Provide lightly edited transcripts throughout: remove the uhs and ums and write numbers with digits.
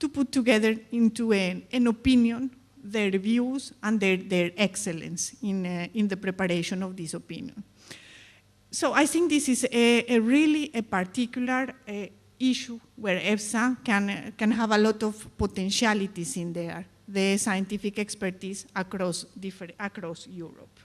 to put together into an opinion their views and their excellence in the preparation of this opinion. So I think this is really a particular issue where EFSA can have a lot of potentialities in there, the scientific expertise across Europe.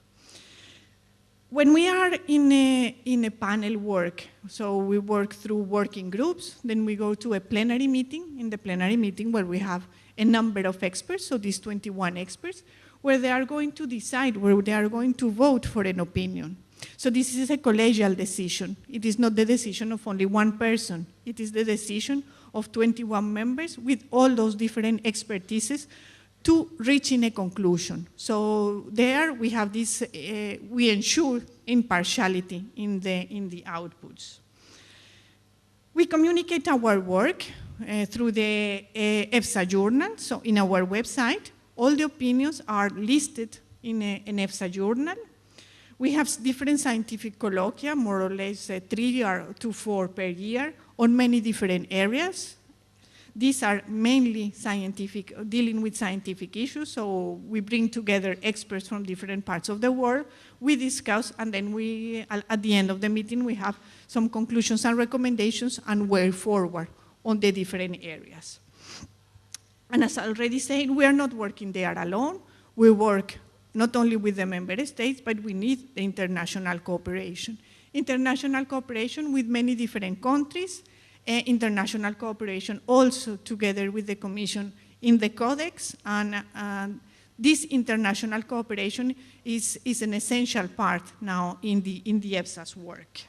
When we are in a panel work, so we work through working groups, then we go to a plenary meeting, in the plenary meeting where we have a number of experts, so these 21 experts, where they are going to decide, where they are going to vote for an opinion. So this is a collegial decision. It is not the decision of only one person. It is the decision of 21 members with all those different expertises to reaching a conclusion. So there we have this, we ensure impartiality in the outputs. We communicate our work through the EFSA journal. So in our website, all the opinions are listed in an EFSA journal. We have different scientific colloquia, more or less 3 to 4 per year, on many different areas. These are mainly scientific, dealing with scientific issues, so we bring together experts from different parts of the world, we discuss, and then we, at the end of the meeting, we have some conclusions and recommendations and way forward on the different areas. And as I already said, we are not working there alone. We work not only with the member states, but we need the international cooperation. International cooperation with many different countries, international cooperation also together with the Commission in the Codex, and this international cooperation is an essential part now in the EFSA's work.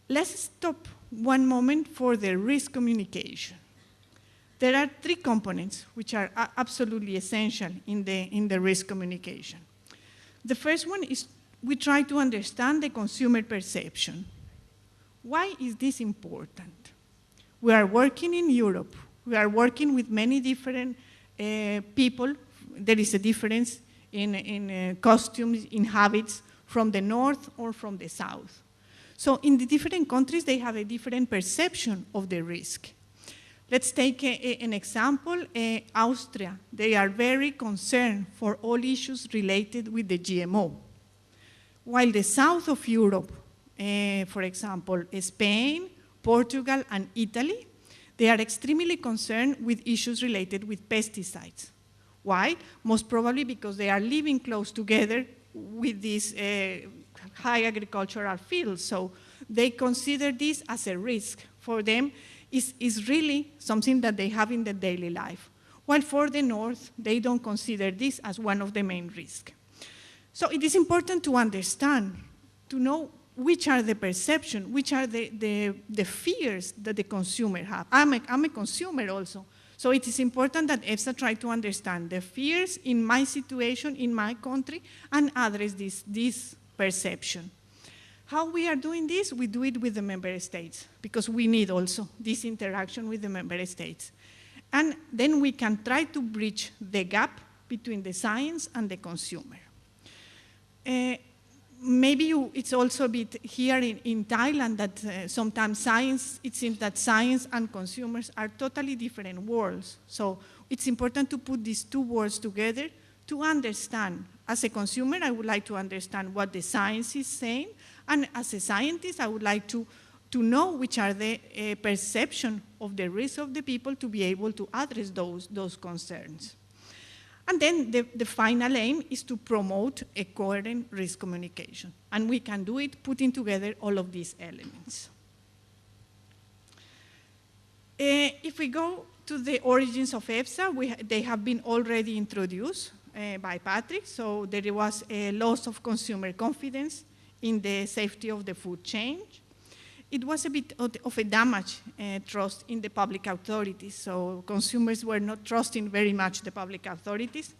Let's stop one moment for the risk communication. There are 3 components which are absolutely essential in the risk communication. The first one is we try to understand the consumer perception. Why is this important? We are working in Europe. We are working with many different people. There is a difference in costumes, in habits from the north or from the south. So in the different countries, they have a different perception of the risk. Let's take an example, Austria. They are very concerned for all issues related with the GMO. While the south of Europe, for example, Spain, Portugal, and Italy, they are extremely concerned with issues related with pesticides. Why? Most probably because they are living close together with these high agricultural fields, so they consider this as a risk. For them, is really something that they have in their daily life. While for the North, they don't consider this as one of the main risks. So it is important to understand, to know which are the perceptions, which are the fears that the consumer have. I'm a consumer also. So it is important that EFSA try to understand the fears in my situation, in my country, and address this perception. How we are doing this? We do it with the member states, because we need also this interaction with the member states. And then we can try to bridge the gap between the science and the consumer. Maybe it's also a bit here in Thailand that sometimes it seems that science and consumers are totally different worlds. So it's important to put these 2 worlds together to understand. As a consumer, I would like to understand what the science is saying, and as a scientist, I would like to know which are the perception of the risk of the people to be able to address those concerns. And then the final aim is to promote a coherent risk communication. And we can do it putting together all of these elements. If we go to the origins of EFSA, they have been already introduced by Patrick. So there was a loss of consumer confidence in the safety of the food chain. It was a bit of a damage trust in the public authorities. So consumers were not trusting very much the public authorities.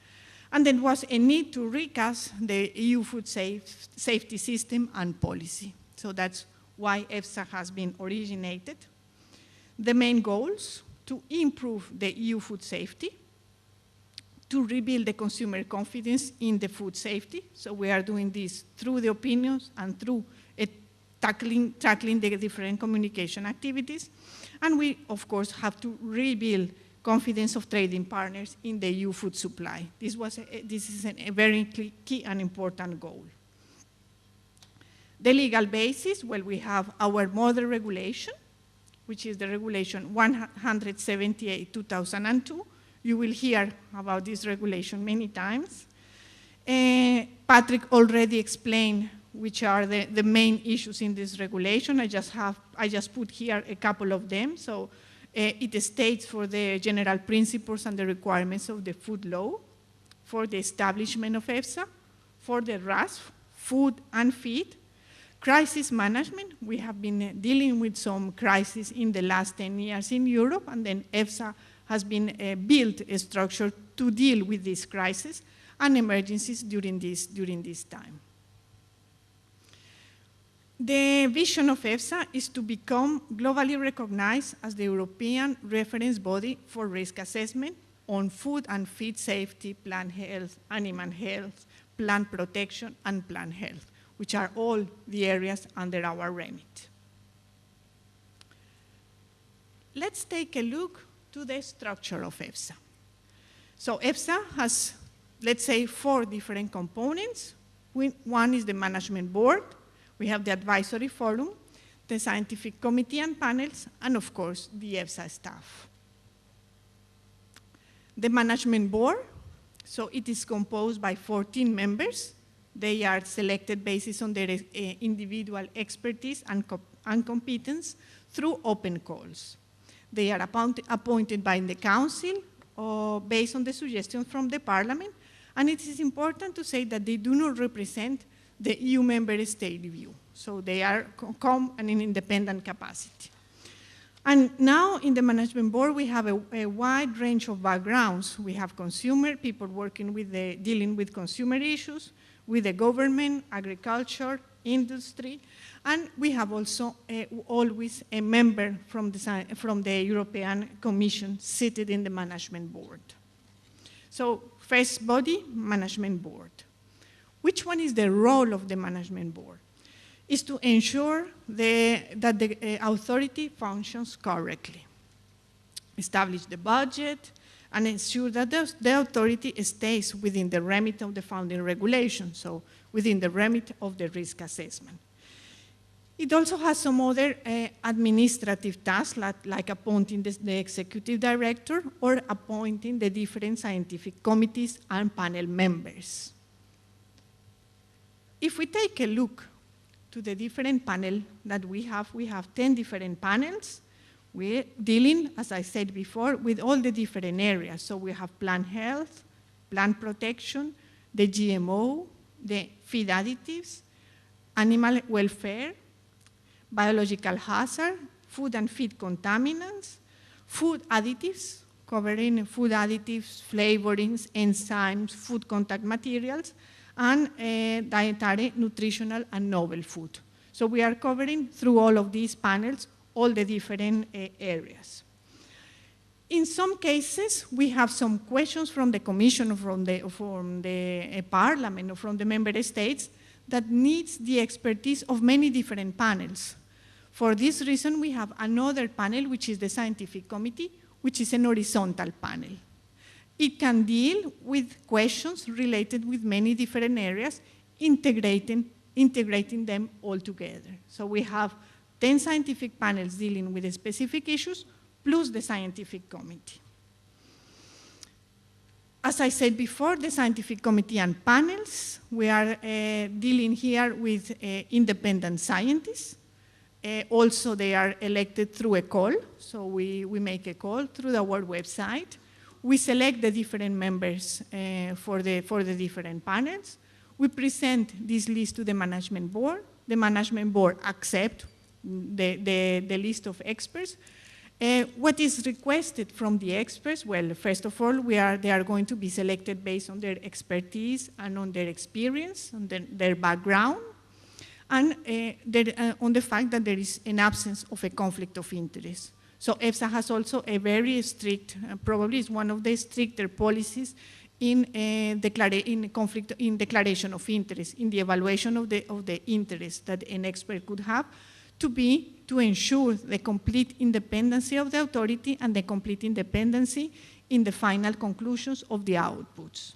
And there was a need to recast the EU food safety system and policy. So that's why EFSA has been originated. The main goals: to improve the EU food safety, to rebuild the consumer confidence in the food safety. So we are doing this through the opinions and through tackling the different communication activities. And we, of course, have to rebuild confidence of trading partners in the EU food supply. This is a very key and important goal. The legal basis, well, we have our model regulation, which is the regulation 178/2002. You will hear about this regulation many times. Patrick already explained which are the main issues in this regulation. I just put here a couple of them. So it states for the general principles and the requirements of the food law, for the establishment of EFSA, for the RASFF, food and feed, crisis management. We have been dealing with some crises in the last 10 years in Europe, and then EFSA has been built a structure to deal with this crisis and emergencies during this time. The vision of EFSA is to become globally recognized as the European reference body for risk assessment on food and feed safety, plant health, animal health, plant protection, and plant health, which are all the areas under our remit. Let's take a look to the structure of EFSA. So EFSA has, let's say, 4 different components. One is the management board. We have the advisory forum, the scientific committee and panels, and of course, the EFSA staff. The management board, so it is composed by 14 members. They are selected based on their individual expertise and competence through open calls. They are appointed by the council based on the suggestions from the parliament, and it is important to say that they do not represent the EU member state view. So they come in an independent capacity. And now in the management board, we have a wide range of backgrounds. We have people working with dealing with consumer issues, with the government, agriculture, industry, and we have also always a member from the European Commission seated in the management board. So first body, management board. Which one is the role of the management board? Is to ensure that the authority functions correctly, establish the budget, and ensure that the authority stays within the remit of the founding regulation, so within the remit of the risk assessment. It also has some other administrative tasks, like appointing the executive director or appointing the different scientific committees and panel members. If we take a look to the different panels that we have 10 different panels. We're dealing, as I said before, with all the different areas. So we have plant health, plant protection, the GMO, the feed additives, animal welfare, biological hazard, food and feed contaminants, food additives, covering food additives, flavorings, enzymes, food contact materials, and dietary, nutritional, and novel food. So we are covering through all of these panels all the different areas. In some cases, we have some questions from the Commission, from the Parliament, or from the member states that needs the expertise of many different panels. For this reason, we have another panel, which is the Scientific Committee, which is an horizontal panel. It can deal with questions related with many different areas, integrating them all together. So we have 10 scientific panels dealing with specific issues, plus the scientific committee. As I said before, the scientific committee and panels, we are dealing here with independent scientists. Also, they are elected through a call. So we make a call through our website. We select the different members for the different panels. We present this list to the management board. The management board accepts the list of experts. What is requested from the experts? Well, first of all, they are going to be selected based on their expertise and on their experience, on their background, and on the fact that there is an absence of a conflict of interest. So EFSA has also a very strict, probably is one of the stricter policies in declaration of interest, in the evaluation of the interest that an expert could have, to ensure the complete independency of the authority and the complete independency in the final conclusions of the outputs.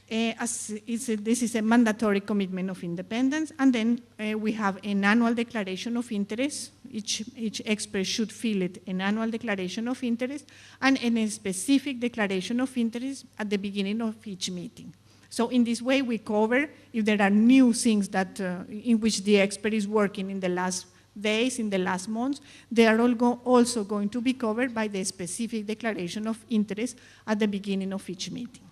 This is a mandatory commitment of independence, and then we have an annual declaration of interest. Each expert should fill it, an annual declaration of interest, and a specific declaration of interest at the beginning of each meeting. So in this way, we cover if there are new things that in which the expert is working in the last days, in the last months, they are also going to be covered by the specific declaration of interest at the beginning of each meeting.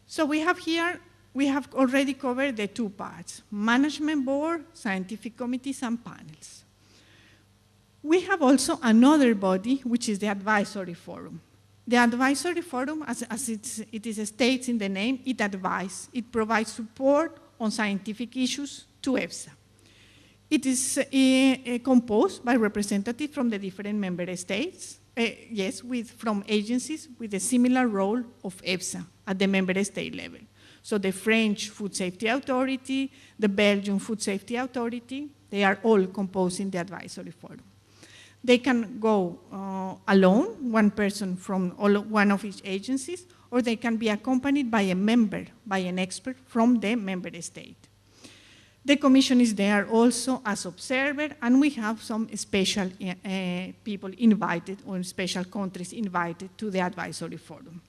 So we have here, we have already covered the two parts, management board, scientific committees, and panels. We have also another body, which is the advisory forum. The advisory forum, as it states in the name, it advises, it provides support on scientific issues to EFSA. It is composed by representatives from the different member states, from agencies with a similar role of EFSA at the member state level. So the French Food Safety Authority, the Belgian Food Safety Authority, they are all composing the advisory forum. They can go alone, one person from one of each agencies, or they can be accompanied by a member, by an expert from the member state. The Commission is there also as observer, and we have some special people invited, or special countries invited to the advisory forum.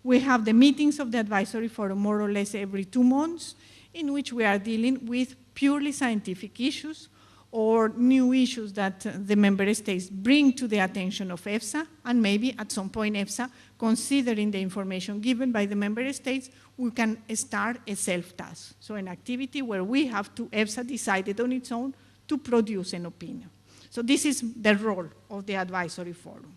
We have the meetings of the advisory forum more or less every 2 months, in which we are dealing with purely scientific issues or new issues that the member states bring to the attention of EFSA, and maybe at some point EFSA, considering the information given by the member states, we can start a self-task. So an activity where we have to, EFSA decided on its own to produce an opinion. So this is the role of the advisory forum.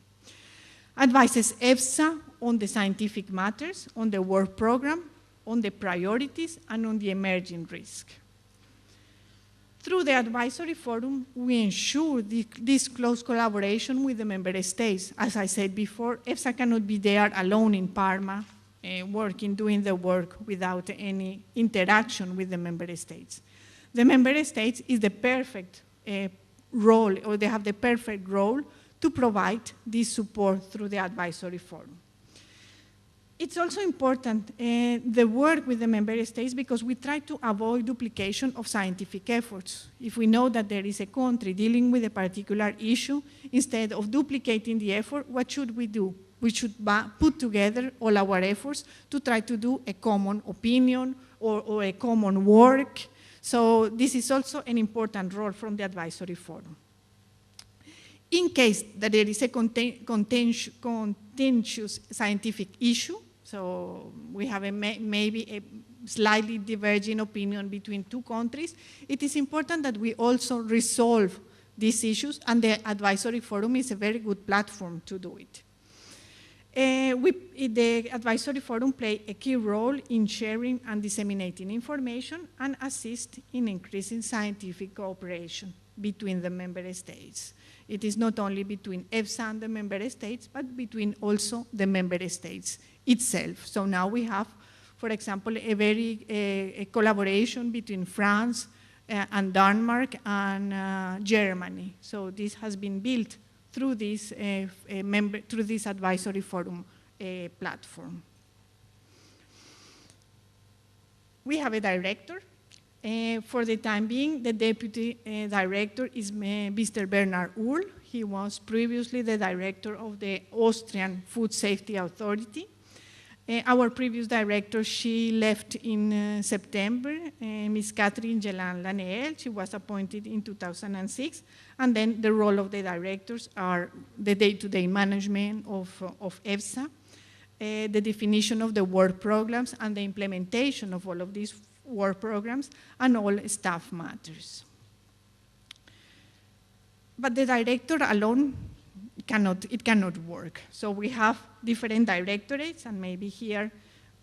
Advises EFSA on the scientific matters, on the work program, on the priorities, and on the emerging risk. Through the advisory forum, we ensure this close collaboration with the member states. As I said before, EFSA cannot be there alone in Parma, doing the work without any interaction with the member states. The member states is the perfect role, or they have the perfect role to provide this support through the advisory forum. It's also important, the work with the member states, because we try to avoid duplication of scientific efforts. If we know that there is a country dealing with a particular issue, instead of duplicating the effort, what should we do? We should put together all our efforts to try to do a common opinion or a common work. So this is also an important role from the advisory forum. In case that there is a contentious scientific issue, so we have maybe a slightly diverging opinion between two countries, it is important that we also resolve these issues, and the advisory forum is a very good platform to do it. The advisory forum plays a key role in sharing and disseminating information and assist in increasing scientific cooperation between the member states. It is not only between EFSA and the member states, but between also the member states itself. So now we have, for example, a collaboration between France and Denmark and Germany. So this has been built through this, through this advisory forum platform. We have a director. For the time being, the deputy director is Mr. Bernhard Uhl. He was previously the director of the Austrian Food Safety Authority. Our previous director, she left in September, Ms. Catherine Jelan-Laneel. She was appointed in 2006. And then the role of the directors are the day-to-day management of EFSA, the definition of the work programs and the implementation of all of these work programs, and all staff matters. But the director alone cannot work. So we have different directorates, and maybe here,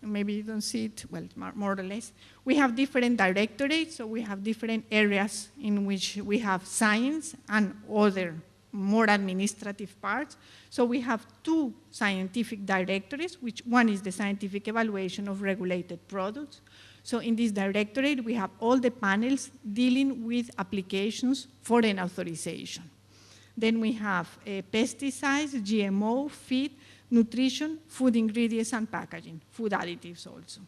maybe you don't see it, well, more or less. We have different directorates, so we have different areas in which we have science and other more administrative parts. So we have two scientific directorates, which one is the scientific evaluation of regulated products. So in this directorate, we have all the panels dealing with applications for an authorization. Then we have pesticides, GMO, feed, nutrition, food ingredients, and packaging, food additives also.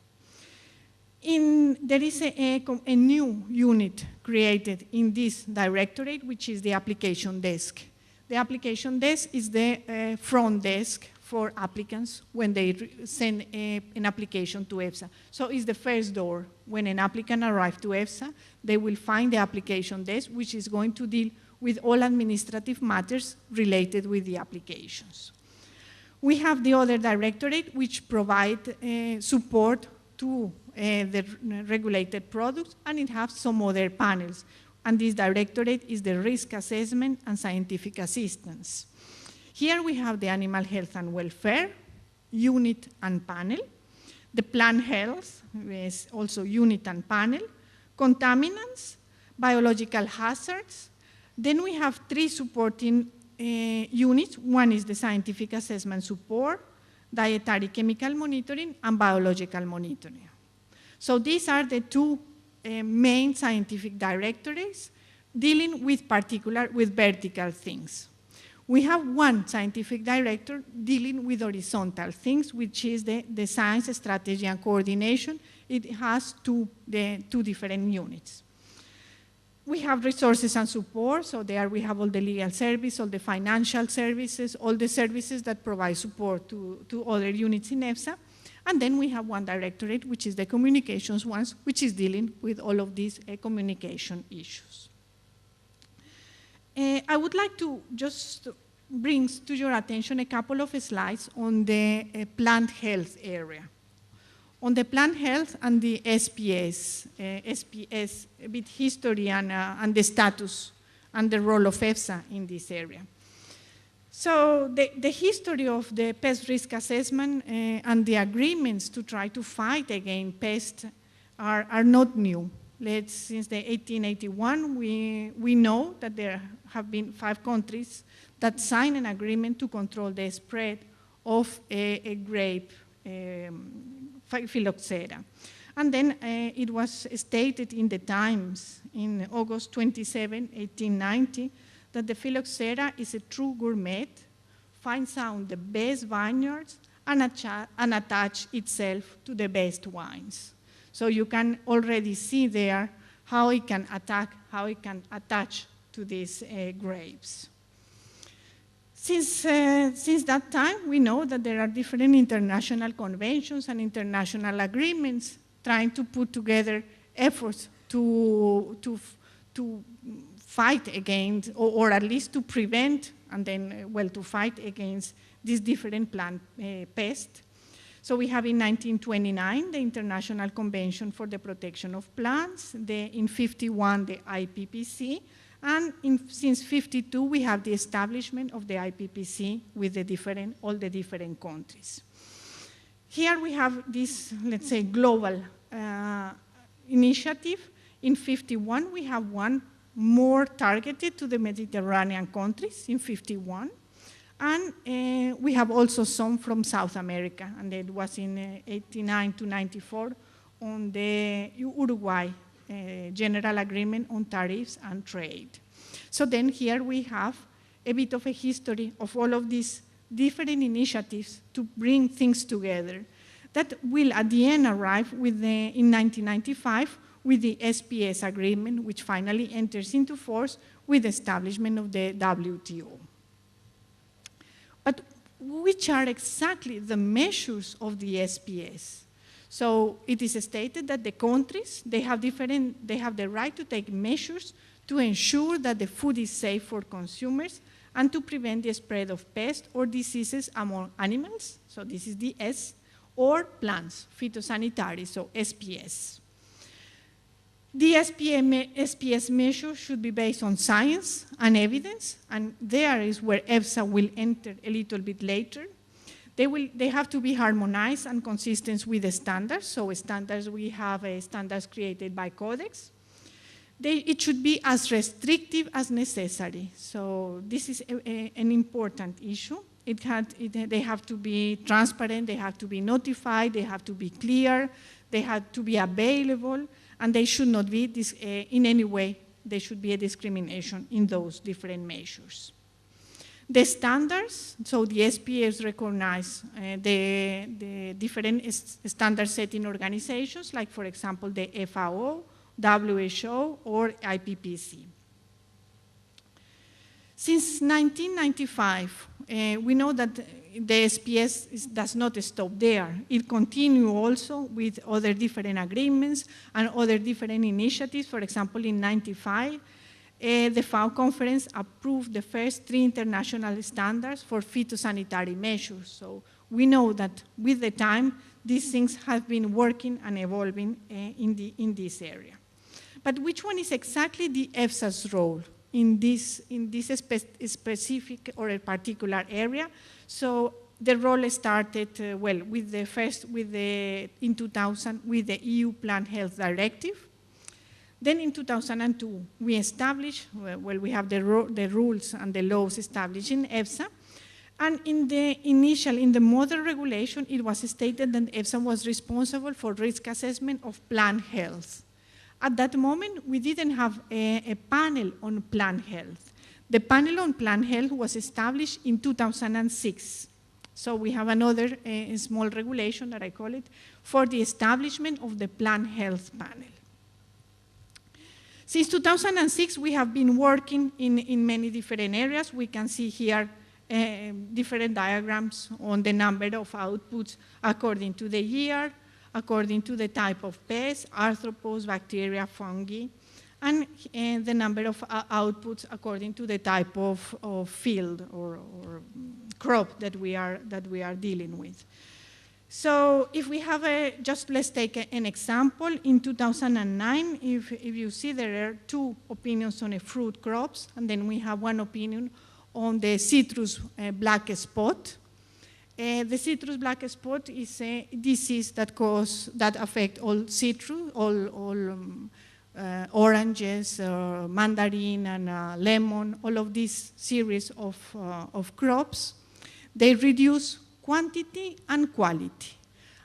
There is a new unit created in this directorate, which is the application desk. The application desk is the front desk for applicants when they send an application to EFSA. So it's the first door. When an applicant arrives to EFSA, they will find the application desk, which is going to deal with all administrative matters related with the applications. We have the other directorate, which provide support to the regulated products, and it has some other panels. And this directorate is the risk assessment and scientific assistance. Here we have the animal health and welfare unit and panel. The plant health is also unit and panel. Contaminants, biological hazards. Then we have three supporting units. One is the scientific assessment support, dietary chemical monitoring, and biological monitoring. So these are the two main scientific directorates dealing with vertical things. We have one scientific director dealing with horizontal things, which is the science, strategy, and coordination. It has two different units. We have resources and support, so there we have all the legal service, all the financial services, all the services that provide support to other units in EFSA. And then we have one directorate, which is the communications ones, which is dealing with all of these communication issues. I would like to just bring to your attention a couple of slides on the plant health area. On the plant health and the SPS, a bit history and the status and the role of EFSA in this area. So the history of the pest risk assessment and the agreements to try to fight against pests are not new. Since the 1881, we know that there have been 5 countries that signed an agreement to control the spread of a grape, Phylloxera. And then it was stated in the Times in August 27, 1890, that the Phylloxera is a true gourmet, finds out the best vineyards, and attach itself to the best wines. So you can already see there how it can attach to these grapes. Since that time, we know that there are different international conventions and international agreements trying to put together efforts to fight against, or at least to prevent, and then, to fight against these different plant pests. So we have in 1929, the International Convention for the Protection of Plants, in 51, the IPPC, and since 52, we have the establishment of the IPPC with all the different countries. Here we have this, let's say, global initiative. In 51, we have one more targeted to the Mediterranean countries in 51. And we have also some from South America, and it was in 89 to 94 on the Uruguay General Agreement on Tariffs and Trade. So then here we have a bit of a history of all of these different initiatives to bring things together that will at the end arrive with in 1995 with the SPS agreement, which finally enters into force with the establishment of the WTO. But which are exactly the measures of the SPS? So it is stated that the countries, they have the right to take measures to ensure that the food is safe for consumers and to prevent the spread of pests or diseases among animals, so this is the S, or plants, phytosanitary, so SPS. The SPS measures should be based on science and evidence, and there is where EFSA will enter a little bit later. They have to be harmonized and consistent with the standards. So standards, we have standards created by Codex. it should be as restrictive as necessary. So this is an important issue. They have to be transparent, they have to be notified, they have to be clear, they have to be available, and they should not be, in any way, there should be a discrimination in those different measures. The standards, so the SPFs recognize the different standard setting organizations, like for example, the FAO, WHO, or IPPC. Since 1995, we know that the SPS does not stop there. It continues also with other different agreements and other different initiatives. For example, in 1995, the FAO conference approved the first 3 international standards for phytosanitary measures. So we know that with the time, these things have been working and evolving in this area. But which one is exactly the EFSA's role in this specific or a particular area? So the role started, in 2000 with the EU Plant Health Directive. Then in 2002, we established, we have the rules and the laws established in EFSA. And in the model regulation, it was stated that EFSA was responsible for risk assessment of plant health. At that moment, we didn't have a panel on plant health. The panel on plant health was established in 2006. So we have another small regulation that I call it for the establishment of the plant health panel. Since 2006, we have been working in many different areas. We can see here different diagrams on the number of outputs according to the year, according to the type of pest, arthropods, bacteria, fungi, and the number of outputs according to the type of field or crop that we are dealing with. So if we have let's take an example. In 2009, if you see, there are 2 opinions on the fruit crops, and then we have 1 opinion on the citrus black spot. The citrus black spot is a disease that affects all citrus, all oranges, mandarin, and lemon, all of these series of crops. They reduce quantity and quality,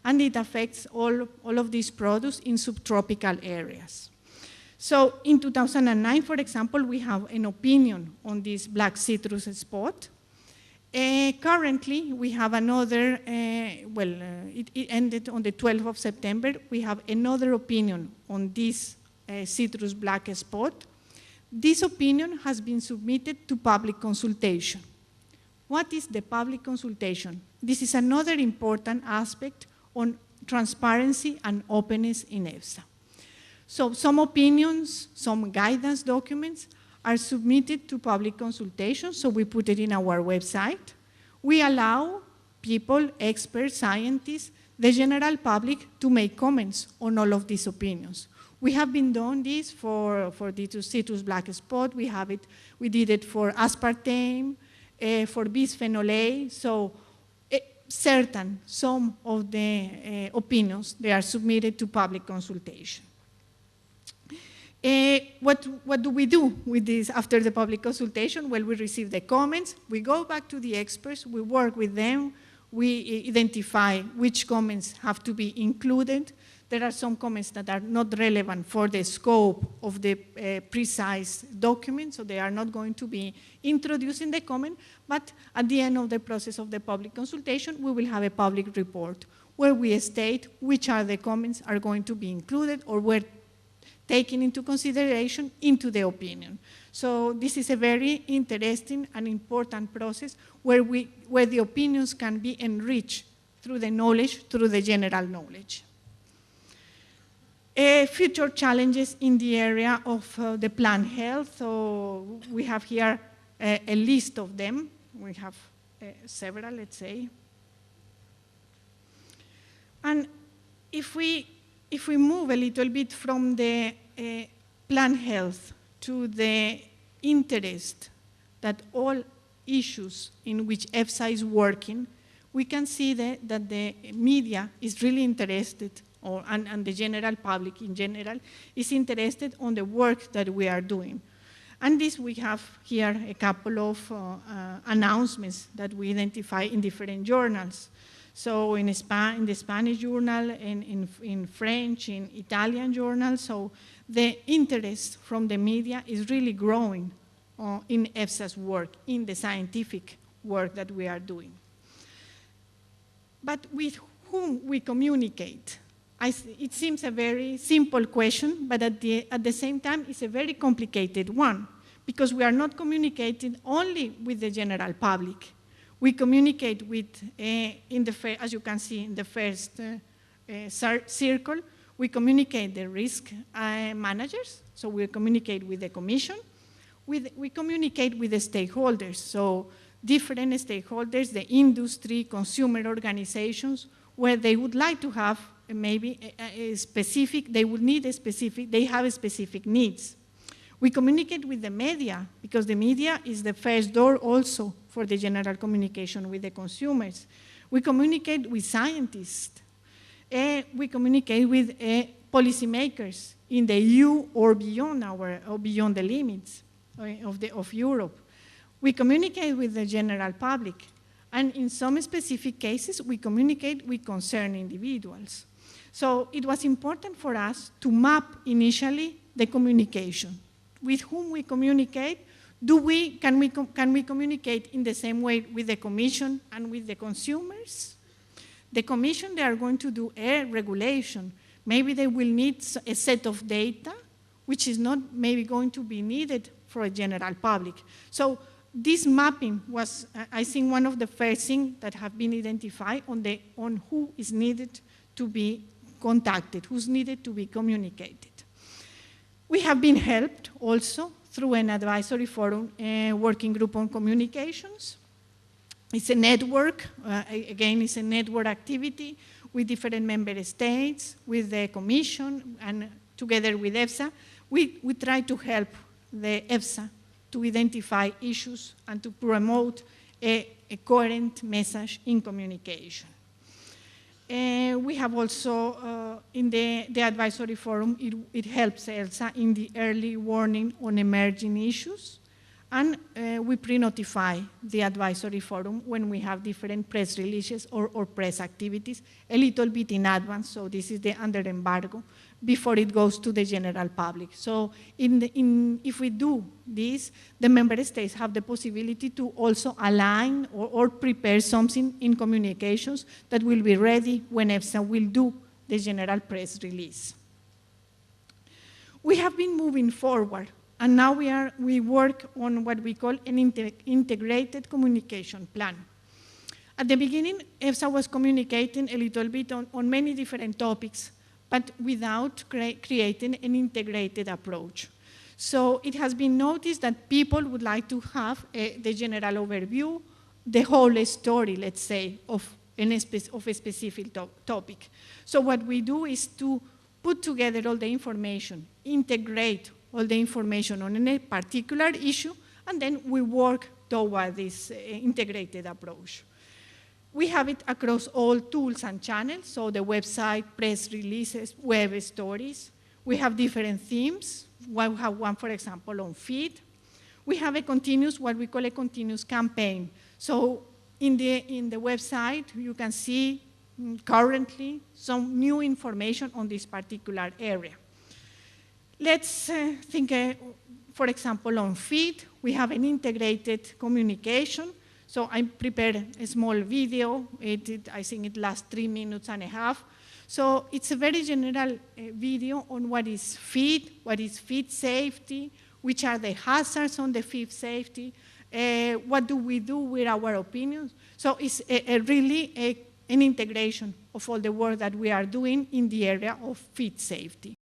and it affects all of these products in subtropical areas. So in 2009, for example, we have an opinion on this black citrus spot. Currently, we have another, it ended on the 12th of September. We have another opinion on this citrus black spot. This opinion has been submitted to public consultation. What is the public consultation? This is another important aspect on transparency and openness in EFSA. So some opinions, some guidance documents are submitted to public consultation, so we put it in our website. We allow people, experts, scientists, the general public to make comments on all of these opinions. We have been doing this for the citrus black spot. We did it for aspartame, for bisphenol A. So some of the opinions, they are submitted to public consultation. What do we do with this after the public consultation? Well, we receive the comments, we go back to the experts, we work with them, we identify which comments have to be included. There are some comments that are not relevant for the scope of the precise document, so they are not going to be introduced in the comment, but at the end of the process of the public consultation, we will have a public report where we state which are the comments are going to be included or were taken into consideration into the opinion. So this is a very interesting and important process where the opinions can be enriched through the knowledge, through the general knowledge. Future challenges in the area of the plant health. So we have here a list of them. We have several, let's say. And if we move a little bit from the plant health to the interest that all issues in which EFSA is working, we can see that the media is really interested and the general public in general is interested on the work that we are doing. And this, we have here a couple of announcements that we identify in different journals. So in the Spanish journal, in French, in Italian journals, so the interest from the media is really growing in EFSA's work, in the scientific work that we are doing. But with whom we communicate? It seems a very simple question, but at the same time, it's a very complicated one, because we are not communicating only with the general public. We communicate with, as you can see in the first circle, we communicate the risk managers, so we communicate with the Commission. We communicate with the stakeholders, so different stakeholders, the industry, consumer organizations, where they would like to have maybe a specific, they would need a specific, they have a specific needs. We communicate with the media, because the media is the first door also for the general communication with the consumers. We communicate with scientists. We communicate with policymakers in the EU or beyond the limits of Europe. We communicate with the general public. And in some specific cases, we communicate with concerned individuals. So it was important for us to map initially the communication. With whom we communicate, can we communicate in the same way with the Commission and with the consumers? The Commission, they are going to do air regulation. Maybe they will need a set of data, which is not maybe going to be needed for a general public. So this mapping was, I think, one of the first things that have been identified on who is needed to be contacted, who's needed to be communicated. We have been helped also through an advisory forum working group on communications. It's a network, again, it's a network activity with different member states, with the Commission, and together with EFSA. We try to help the EFSA to identify issues and to promote a coherent message in communication. We have also, in the advisory forum, it helps EFSA in the early warning on emerging issues, and we pre-notify the advisory forum when we have different press releases or press activities a little bit in advance, so this is the under embargo, before it goes to the general public. So if we do this, the member states have the possibility to also align or prepare something in communications that will be ready when EFSA will do the general press release. We have been moving forward, and now we work on what we call an integrated communication plan. At the beginning, EFSA was communicating a little bit on many different topics, but without creating an integrated approach. So it has been noticed that people would like to have the general overview, the whole story, let's say, of a specific topic. So what we do is to put together all the information, integrate all the information on a particular issue, and then we work toward this integrated approach. We have it across all tools and channels, so the website, press releases, web stories. We have different themes. We have one, for example, on feed. We have a continuous, what we call a continuous campaign. So in the website, you can see currently some new information on this particular area. Let's think, for example, on feed. We have an integrated communication. So I prepared a small video. I think it lasts 3.5 minutes. So it's a very general video on what is feed safety, which are the hazards on the feed safety, what do we do with our opinions. So it's really an integration of all the work that we are doing in the area of feed safety.